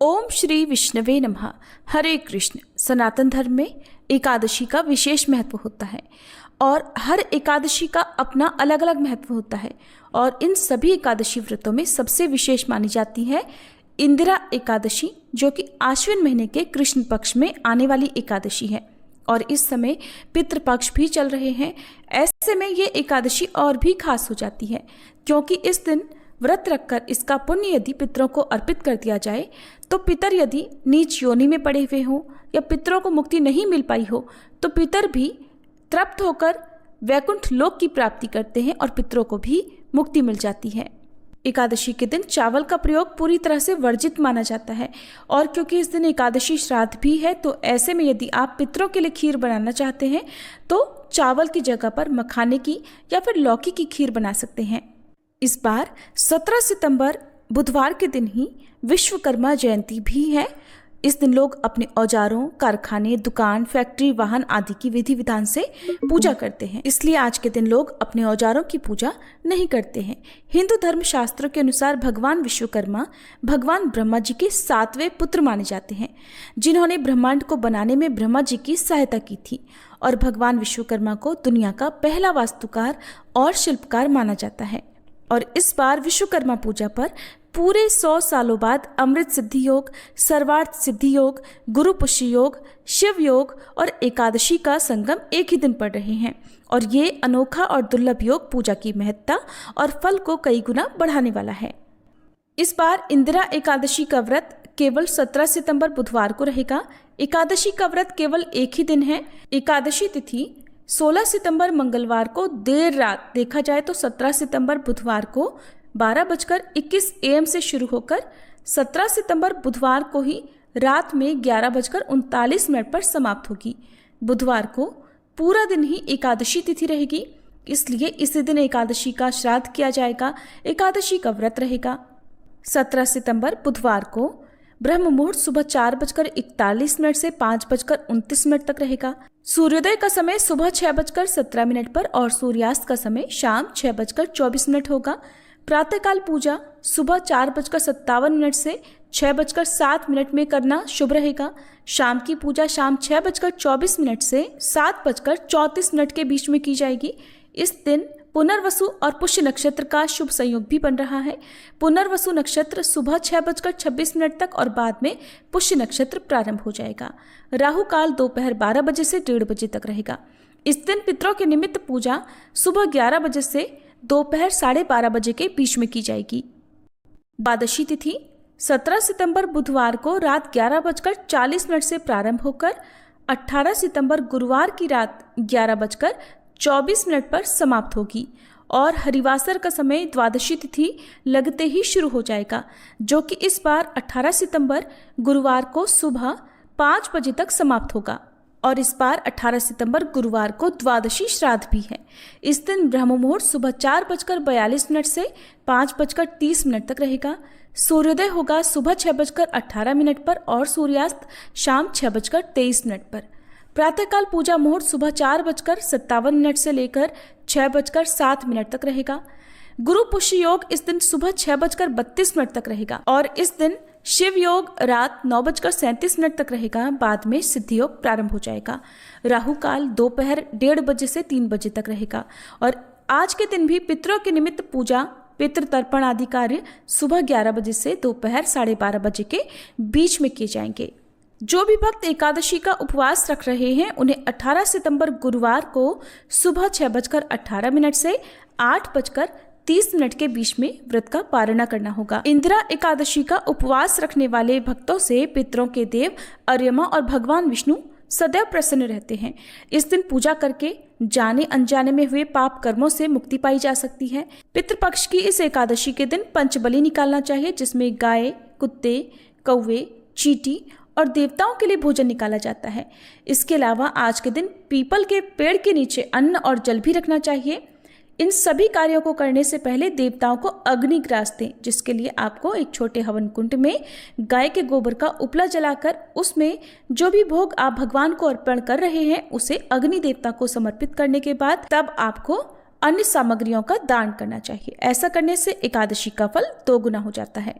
ओम श्री विष्णवे नमः। हरे कृष्ण। सनातन धर्म में एकादशी का विशेष महत्व होता है और हर एकादशी का अपना अलग अलग महत्व होता है। और इन सभी एकादशी व्रतों में सबसे विशेष मानी जाती है इंदिरा एकादशी, जो कि आश्विन महीने के कृष्ण पक्ष में आने वाली एकादशी है। और इस समय पितृपक्ष भी चल रहे हैं। ऐसे में ये एकादशी और भी खास हो जाती है, क्योंकि इस दिन व्रत रखकर इसका पुण्य यदि पितरों को अर्पित कर दिया जाए तो पितर यदि नीच योनि में पड़े हुए हों या पितरों को मुक्ति नहीं मिल पाई हो तो पितर भी तृप्त होकर वैकुंठ लोक की प्राप्ति करते हैं और पितरों को भी मुक्ति मिल जाती है। एकादशी के दिन चावल का प्रयोग पूरी तरह से वर्जित माना जाता है। और क्योंकि इस दिन एकादशी श्राद्ध भी है, तो ऐसे में यदि आप पितरों के लिए खीर बनाना चाहते हैं तो चावल की जगह पर मखाने की या फिर लौकी की खीर बना सकते हैं। इस बार 17 सितंबर बुधवार के दिन ही विश्वकर्मा जयंती भी है। इस दिन लोग अपने औजारों, कारखाने, दुकान, फैक्ट्री, वाहन आदि की विधि विधान से पूजा करते हैं। इसलिए आज के दिन लोग अपने औजारों की पूजा नहीं करते हैं। हिंदू धर्म शास्त्रों के अनुसार भगवान विश्वकर्मा भगवान ब्रह्मा जी के 7वें पुत्र माने जाते हैं, जिन्होंने ब्रह्मांड को बनाने में ब्रह्मा जी की सहायता की थी। और भगवान विश्वकर्मा को दुनिया का पहला वास्तुकार और शिल्पकार माना जाता है। और इस बार विश्वकर्मा पूजा पर पूरे 100 सालों बाद अमृत सिद्धि योग, सर्वार्थ सिद्धि योग, गुरु पुष्य योग, शिव योग और एकादशी का संगम एक ही दिन पड़ रहे हैं। और ये अनोखा और दुर्लभ योग पूजा की महत्ता और फल को कई गुना बढ़ाने वाला है। इस बार इंदिरा एकादशी का व्रत केवल 17 सितंबर बुधवार को रहेगा। एकादशी का व्रत केवल एक ही दिन है। एकादशी तिथि 16 सितंबर मंगलवार को देर रात, देखा जाए तो 17 सितंबर बुधवार को 12:21 AM से शुरू होकर 17 सितंबर बुधवार को ही रात में 11:39 पर समाप्त होगी। बुधवार को पूरा दिन ही एकादशी तिथि रहेगी, इसलिए इसी दिन एकादशी का श्राद्ध किया जाएगा। एकादशी का व्रत रहेगा। 17 सितंबर बुधवार को ब्रह्म मुहूर्त सुबह 4:41 से 5:29 तक रहेगा। सूर्योदय का समय सुबह 6:17 पर और सूर्यास्त का समय शाम 6:24 होगा। प्रातःकाल पूजा सुबह 4:57 से 6:07 में करना शुभ रहेगा। शाम की पूजा शाम 6:24 से 7:34 के बीच में की जाएगी। इस दिन पुनर्वसु और पुष्य नक्षत्र का शुभ संयोग भी बन रहा है। पुनर्वसु नक्षत्र सुबह 6:26 तक और बाद में पुष्य नक्षत्र प्रारंभ हो जाएगा। राहु काल दोपहर 12 बजे से 1:30 बजे तक रहेगा। इस दिन पितरों के निमित्त पूजा सुबह 11 बजे से दोपहर 12:30 बजे के बीच में की जाएगी। द्वादशी तिथि 17 सितंबर बुधवार को रात 11:40 से प्रारंभ होकर 18 सितंबर गुरुवार की रात 11:24 पर समाप्त होगी। और हरिवासर का समय द्वादशी तिथि लगते ही शुरू हो जाएगा, जो कि इस बार 18 सितंबर गुरुवार को सुबह 5 बजे तक समाप्त होगा। और इस बार 18 सितंबर गुरुवार को द्वादशी श्राद्ध भी है। इस दिन ब्रह्म मुहूर्त सुबह 4:42 से 5:30 तक रहेगा। सूर्योदय होगा सुबह 6:18 पर और सूर्यास्त शाम 6:23 पर। प्रातःकाल पूजा मुहूर्त सुबह 4:57 से लेकर 6:07 तक रहेगा। गुरु पुष्य योग इस दिन सुबह 6:32 तक रहेगा। और इस दिन शिव योग रात 9:37 तक रहेगा। बाद में सिद्धि योग प्रारंभ हो जाएगा। राहु काल दोपहर 1:30 बजे से 3 बजे तक रहेगा। और आज के दिन भी पितरों के निमित्त पूजा, पितृ तर्पण आदि कार्य सुबह 11 बजे से दोपहर 12:30 बजे के बीच में किए जाएंगे। जो भी भक्त एकादशी का उपवास रख रहे हैं उन्हें 18 सितंबर गुरुवार को सुबह 6:18 से 8:30 के बीच में व्रत का पारणा करना होगा। इंदिरा एकादशी का उपवास रखने वाले भक्तों से पितरों के देव अर्यमा और भगवान विष्णु सदैव प्रसन्न रहते हैं। इस दिन पूजा करके जाने अनजाने में हुए पाप कर्मों से मुक्ति पाई जा सकती है। पितृपक्ष की इस एकादशी के दिन पंचबलि निकालना चाहिए, जिसमें गाय, कुत्ते, कौवे, चींटी और देवताओं के लिए भोजन निकाला जाता है। इसके अलावा आज के दिन पीपल के पेड़ के नीचे अन्न और जल भी रखना चाहिए। इन सभी कार्यों को करने से पहले देवताओं को अग्निग्रास दें, जिसके लिए आपको एक छोटे हवन कुंड में गाय के गोबर का उपला जलाकर उसमें जो भी भोग आप भगवान को अर्पण कर रहे हैं उसे अग्नि देवता को समर्पित करने के बाद तब आपको अन्य सामग्रियों का दान करना चाहिए। ऐसा करने से एकादशी का फल 2 गुना हो जाता है।